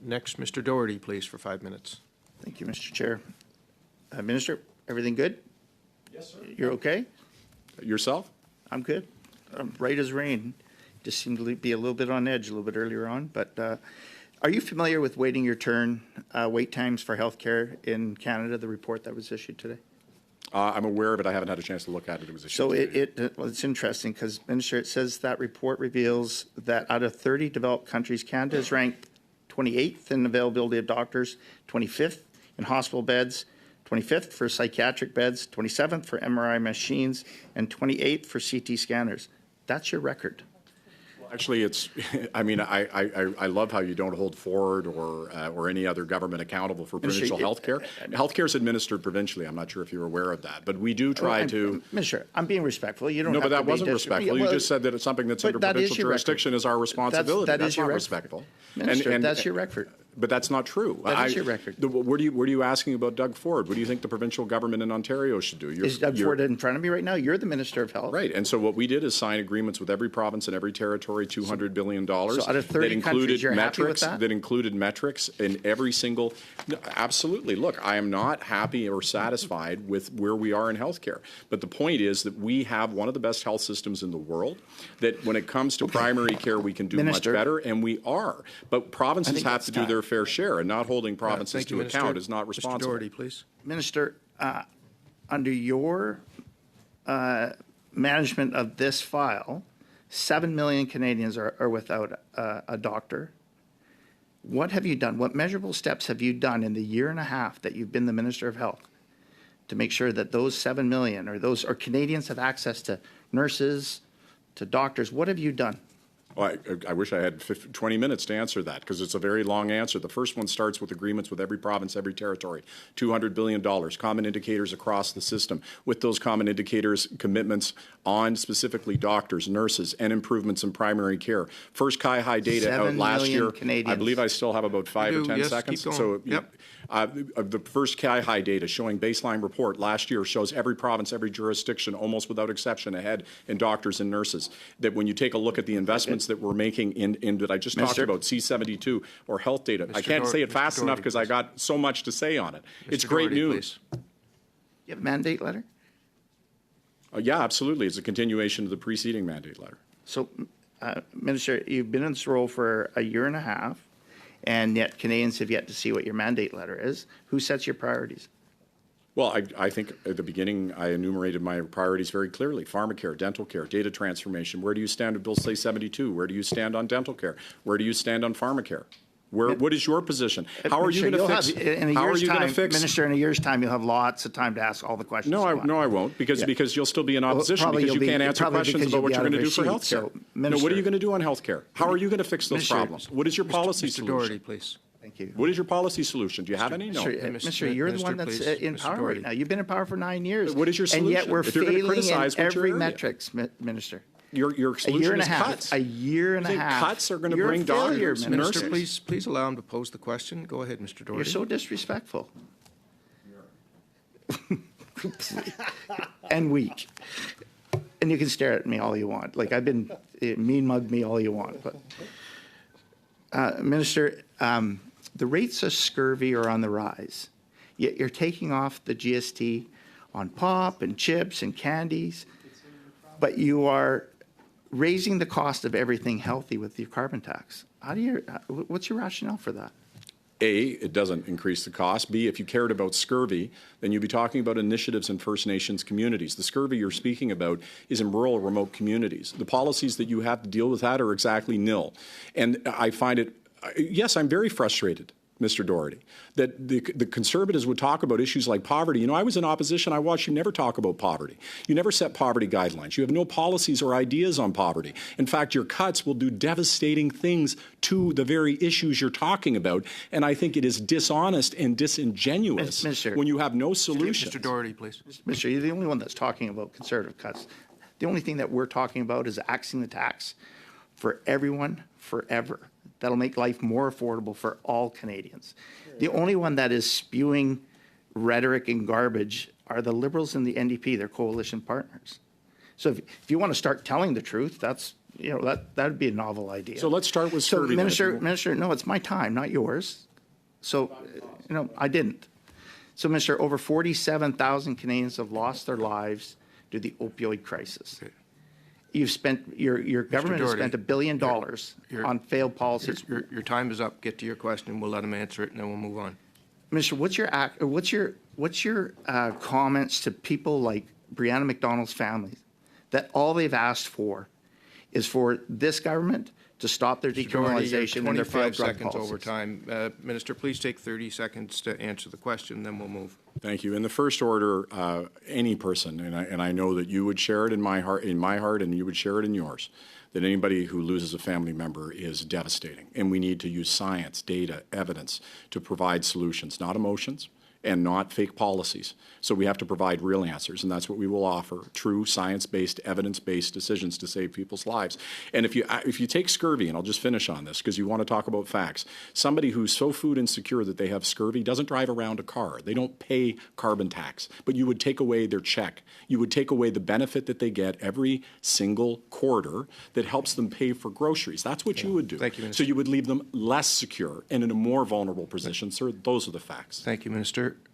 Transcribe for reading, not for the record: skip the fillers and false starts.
Next, Mr. Doherty, please, for 5 minutes. Thank you, Mr. Chair. Minister, everything good? Yes, sir. You're okay? Yourself? I'm good. I'm right as rain. Just seemed to be a little bit on edge a little bit earlier on. But are you familiar with waiting your turn, wait times for healthcare in Canada, the report that was issued today? I'm aware of it. I haven't had a chance to look at it. It was issued So today. well, it's interesting because, Minister, it says that report reveals that out of 30 developed countries, Canada is ranked 28th in availability of doctors, 25th in hospital beds, 25th for psychiatric beds, 27th for MRI machines, and 28th for CT scanners. That's your record. Actually, it's. I mean, I love how you don't hold Ford or any other government accountable for provincial health care. Health care is administered provincially. I'm not sure if you're aware of that, but we do try to. Minister, I'm being respectful. You don't. No, have but to that wasn't respectful. You just said that it's something that's under provincial jurisdiction is our responsibility. That's not your respectful. Minister, that's your record. But that's not true. That is your record. What are you asking about Doug Ford? What do you think the provincial government in Ontario should do? Is Doug Ford in front of me right now? You're the Minister of Health. Right. And so what we did is sign agreements with every province and every territory, $200 billion. So out of 30 countries, you're happy with that? That included metrics in every single. No, absolutely. Look, I am not happy or satisfied with where we are in healthcare. But the point is that we have one of the best health systems in the world, that when it comes to primary care, we can do Minister, much better, and we are. But provinces have to do their fair share, and not holding provinces to Minister. account is not responsible. Mr. Doherty, please. Minister, under your management of this file, 7 million Canadians are without a doctor. What have you done? What measurable steps have you done in the year and a half that you've been the Minister of Health to make sure that those 7 million or Canadians have access to nurses, to doctors? What have you done? Well, I wish I had 20 minutes to answer that, because it's a very long answer. The first one starts with agreements with every province, every territory, $200 billion, common indicators across the system. With those common indicators, commitments on specifically doctors, nurses, and improvements in primary care. First CIHI data out last year. Canadians. I believe I still have about 5 or 10 yes, seconds. keep going. So, Yep. The first CIHI data showing baseline report last year shows every province, every jurisdiction, almost without exception, ahead in doctors and nurses. That when you take a look at the investments that we're making in that I just talked about, C72 or health data, I can't say it fast enough because I got so much to say on it. It's great news. You have a mandate letter? Yeah, absolutely. It's a continuation of the preceding mandate letter. So, Minister, you've been in this role for a year and a half, and yet Canadians have yet to see what your mandate letter is. Who sets your priorities? Well, I think at the beginning I enumerated my priorities very clearly. Pharmacare, dental care, data transformation. Where do you stand with Bill C-72? Where do you stand on dental care? Where do you stand on pharmacare? What is your position? How are you going to fix? How are you going to fix? Minister, in a year's time, you'll have lots of time to ask all the questions. No, I won't, because you'll still be in opposition, because you can't answer questions about what you're going to do for health care. No, what are you going to do on health care? How are you going to fix those problems? What is your policy solution? Mr. Doherty, please. Thank you. What is your policy solution? Do you have any? No. Minister, you're the one that's in power right now. You've been in power for 9 years. What is your solution? And yet we're failing in every area? metrics, Minister. Your solution is cuts. A year and a half. Cuts are going to bring doctors and nurses. Minister, please allow him to pose the question. Go ahead, Mr. Doherty. You're so disrespectful. And weak. And you can stare at me all you want. Like, I've been mean mug me all you want. But Minister, the rates of scurvy are on the rise. Yet you're taking off the GST on pop and chips and candies, but you are raising the cost of everything healthy with your carbon tax. What's your rationale for that? A, it doesn't increase the cost. B, if you cared about scurvy, then you'd be talking about initiatives in First Nations communities. The scurvy you're speaking about is in rural, remote communities. The policies that you have to deal with that are exactly nil. And I find it, yes, I'm very frustrated, Mr. Doherty, that the Conservatives would talk about issues like poverty. You know, I was in opposition. I watched you never talk about poverty. You never set poverty guidelines. You have no policies or ideas on poverty. In fact, your cuts will do devastating things to the very issues you're talking about. And I think it is dishonest and disingenuous when you have no solution. Mr. Doherty, please. Mr. You're the only one that's talking about conservative cuts. The only thing that we're talking about is axing the tax for everyone forever. That'll make life more affordable for all Canadians. The only one that is spewing rhetoric and garbage are the Liberals and the NDP, their coalition partners. So if you want to start telling the truth, that's, that'd be a novel idea. So let's start with So scurvy. then, if you Minister, no, it's my time, not yours. So, I didn't. So, Minister, over 47,000 Canadians have lost their lives due to the opioid crisis. You've spent, your government has Doherty, spent $1 billion on failed policies. Your time is up. Get to your question. We'll let him answer it, and then we'll move on. Minister, what's your comments to people like Brianna McDonald's family that all they've asked for is for this government to stop their Mr. Doherty, you're decriminalization and their failed 25 drug seconds policies? over time. Minister, please take 30 seconds to answer the question, then we'll move. Thank you. In the first order, any person, and I know that you would share it in my heart, and you would share it in yours, that anybody who loses a family member is devastating. And we need to use science, data, evidence to provide solutions, not emotions and not fake policies. So we have to provide real answers, and that's what we will offer: true science-based, evidence-based decisions to save people's lives. And if you take scurvy, and I'll just finish on this because you want to talk about facts, somebody who's so food insecure that they have scurvy doesn't drive around a car. They don't pay carbon tax, but you would take away their check. You would take away the benefit that they get every single quarter that helps them pay for groceries. That's what you would do. Thank you, So Minister. you would leave them less secure and in a more vulnerable position. Sir, those are the facts. Thank you, Minister.